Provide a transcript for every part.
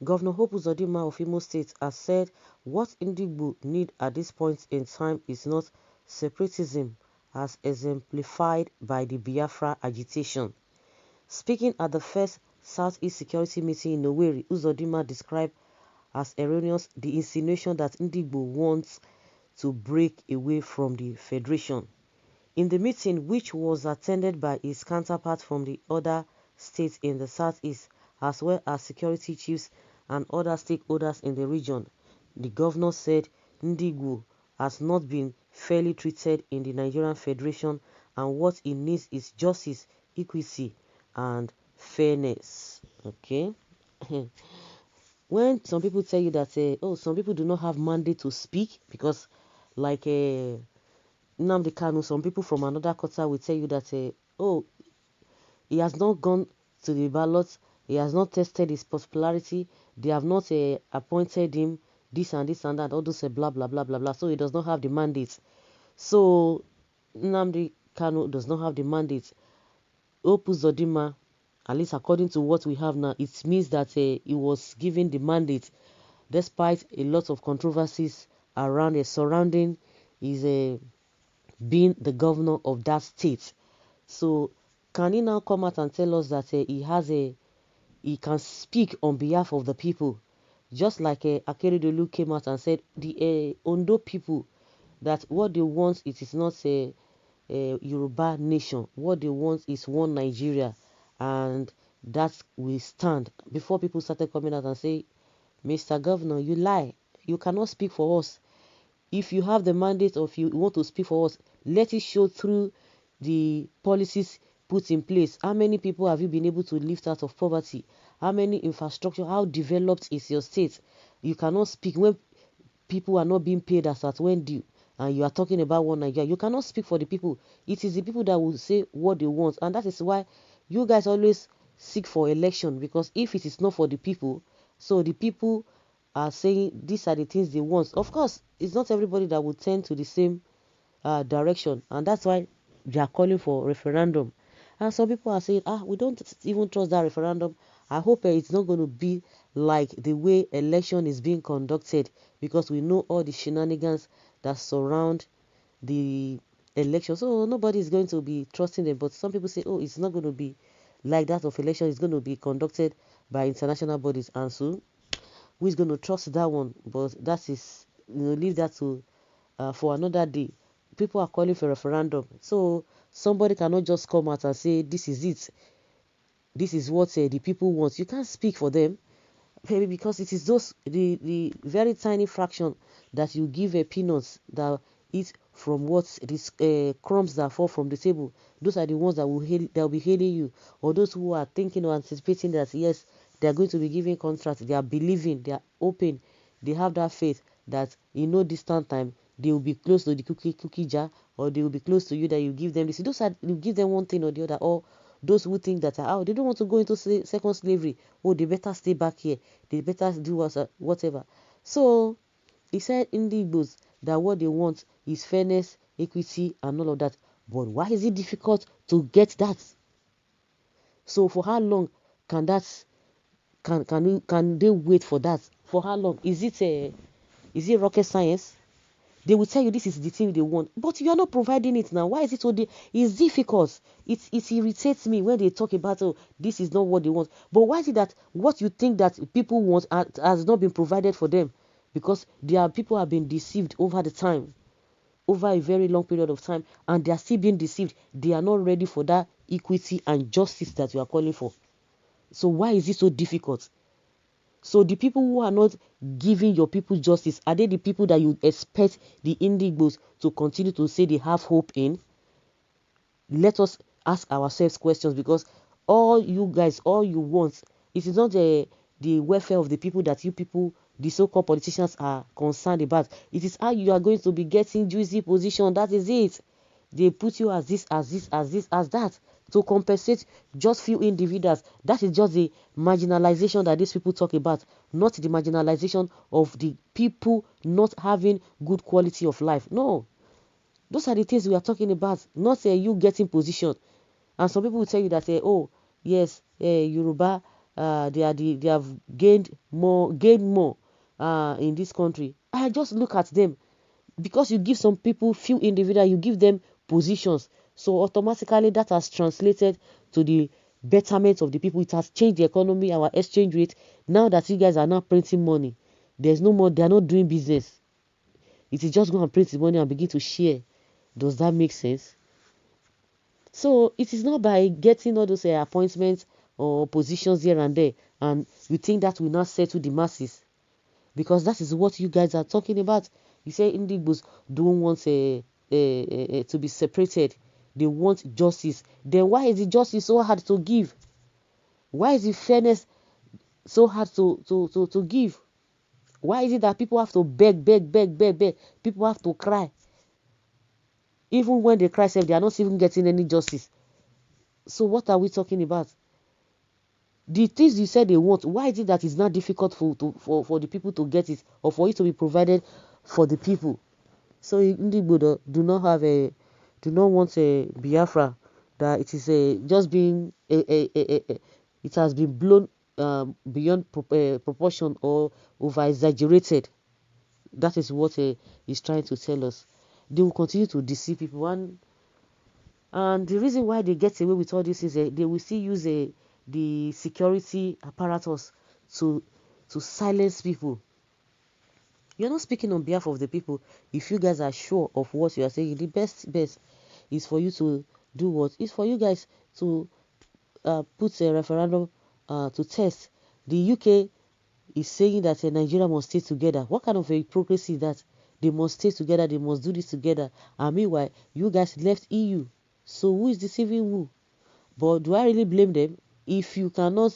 Governor Hope Uzodinma of Imo State has said what Ndigbo need at this point in time is not separatism as exemplified by the Biafra agitation. Speaking at the first Southeast Security Meeting in Owerri, Uzodinma described as erroneous the insinuation that Ndigbo wants to break away from the Federation. In the meeting, which was attended by his counterparts from the other states in the Southeast, as well as security chiefs and other stakeholders in the region, the governor said Ndigbo has not been fairly treated in the Nigerian Federation and what he needs is justice, equity, and fairness. Okay? When some people tell you that, oh, some people do not have mandate to speak because, like, Nnamdi Kanu, some people from another quarter will tell you that, oh, he has not gone to the ballot, he has not tested his popularity, they have not appointed him, this and this and that, all those blah blah blah blah blah, so he does not have the mandate. So Nnamdi Kanu does not have the mandate. Hope Uzodinma, at least according to what we have now, it means that he was given the mandate despite a lot of controversies around surrounding his being the governor of that state. So can he now come out and tell us that he can speak on behalf of the people, just like Akeredolu came out and said the Ondo people that what they want it is not a Yoruba nation. What they want is one Nigeria, and that will stand. Before people started coming out and say, Mr. Governor, you lie. You cannot speak for us. If you have the mandate of you want to speak for us, let it show through the policies put in place. How many people have you been able to lift out of poverty? How many infrastructure? How developed is your state? You cannot speak when people are not being paid as at when due, and you are talking about one Nigeria. You cannot speak for the people. It is the people that will say what they want, and that is why you guys always seek for election, because if it is not for the people, so the people are saying these are the things they want. Of course, it's not everybody that will tend to the same direction, and that's why they are calling for referendum. And some people are saying, we don't even trust that referendum. I hope it's not going to be like the way election is being conducted, because we know all the shenanigans that surround the election. So nobody is going to be trusting them. But some people say, oh, it's not going to be like that of election. It's going to be conducted by international bodies. And so who is going to trust that one? But that is, leave that to for another day. People are calling for referendum, so somebody cannot just come out and say this is it, this is what the people want. You can't speak for them, maybe because it is those the very tiny fraction that you give a peanuts that eat from what these crumbs that fall from the table. Those are the ones that will be hailing you, or those who are thinking or anticipating that yes, they are going to be giving contracts. They are believing, they are open, they have that faith that in no distant time they will be close to the cookie jar, or they will be close to you, that you give them this. Those are, you give them one thing or the other. Or those who think that they don't want to go into second slavery, oh, they better stay back here, they better do whatever. So he said in the books that what they want is fairness, equity, and all of that. But why is it difficult to get that? So for how long can that can they wait for that? For how long? Is it rocket science? They will tell you this is the thing they want, but you are not providing it now. Why is it so? It's difficult. It irritates me when they talk about, oh, this is not what they want. But why is it that what you think that people want has not been provided for them? Because people have been deceived over the time, over a very long period of time, and they are still being deceived. They are not ready for that equity and justice that you are calling for. So why is it so difficult? So the people who are not giving your people justice, are they the people that you expect the Indigbos to continue to say they have hope in? Let us ask ourselves questions, because all you guys, all you want, it is not the welfare of the people that you people, the so-called politicians, are concerned about. It is how you are going to be getting juicy position. That is it. They put you as this, as this, as this, as that, to compensate just few individuals. That is just the marginalization that these people talk about, not the marginalization of the people not having good quality of life. No, those are the things we are talking about, not you getting position. And some people will tell you that, oh, yes, Yoruba, they have gained more in this country. I just look at them, because you give some people, few individuals, you give them positions, so automatically that has translated to the betterment of the people. It has changed the economy, our exchange rate. Now that you guys are now printing money, there's no more, they are not doing business. It is just going to print the money and begin to share. Does that make sense? So it is not by getting all those appointments or positions here and there, and you think that will not settle the masses, because that is what you guys are talking about. You say Indigbos don't want to be separated. They want justice. Then why is the justice so hard to give? Why is the fairness so hard to give? Why is it that people have to beg, beg, beg, beg, beg? People have to cry. Even when they cry, they are not even getting any justice. So what are we talking about? The things you said they want, why is it that it's not difficult for the people to get it, or for it to be provided for the people? So Ndigbo do not want a Biafra, that it is just being it has been blown beyond proportion, or over exaggerated. That is what he's trying to tell us. They will continue to deceive people, and the reason why they get away with all this is they will still use the security apparatus to silence people. You're not speaking on behalf of the people. If you guys are sure of what you are saying, the best is for you to do what? Is for you guys to put a referendum to test. The UK is saying that Nigeria must stay together. What kind of a hypocrisy is that? They must stay together, they must do this together. And meanwhile, you guys left EU. So who is deceiving who? But do I really blame them? If you cannot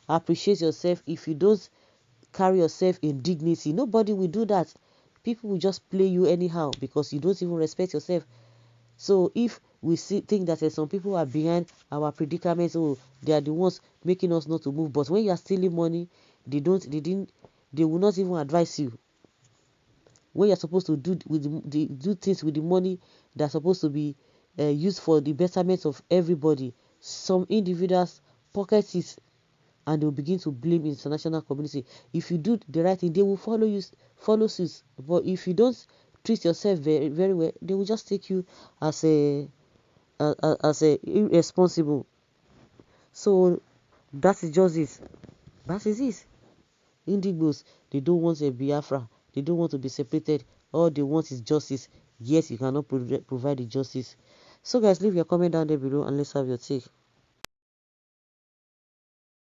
appreciate yourself, if you don't carry yourself in dignity, nobody will do that. People will just play you anyhow because you don't even respect yourself. So if we think that some people are behind our predicaments, oh, they are the ones making us not to move. But when you are stealing money, they will not even advise you. When you're supposed to do things with the money that's supposed to be used for the betterment of everybody, some individuals pocket it, and they'll begin to blame the international community. If you do the right thing, they will follow suit. But if you don't treat yourself very, very well, they will just take you as a irresponsible. So that is just it. That is it. Indigbos, they don't want a Biafra. They don't want to be separated. All they want is justice. Yet you cannot provide the justice. So guys, leave your comment down there below and let's have your take.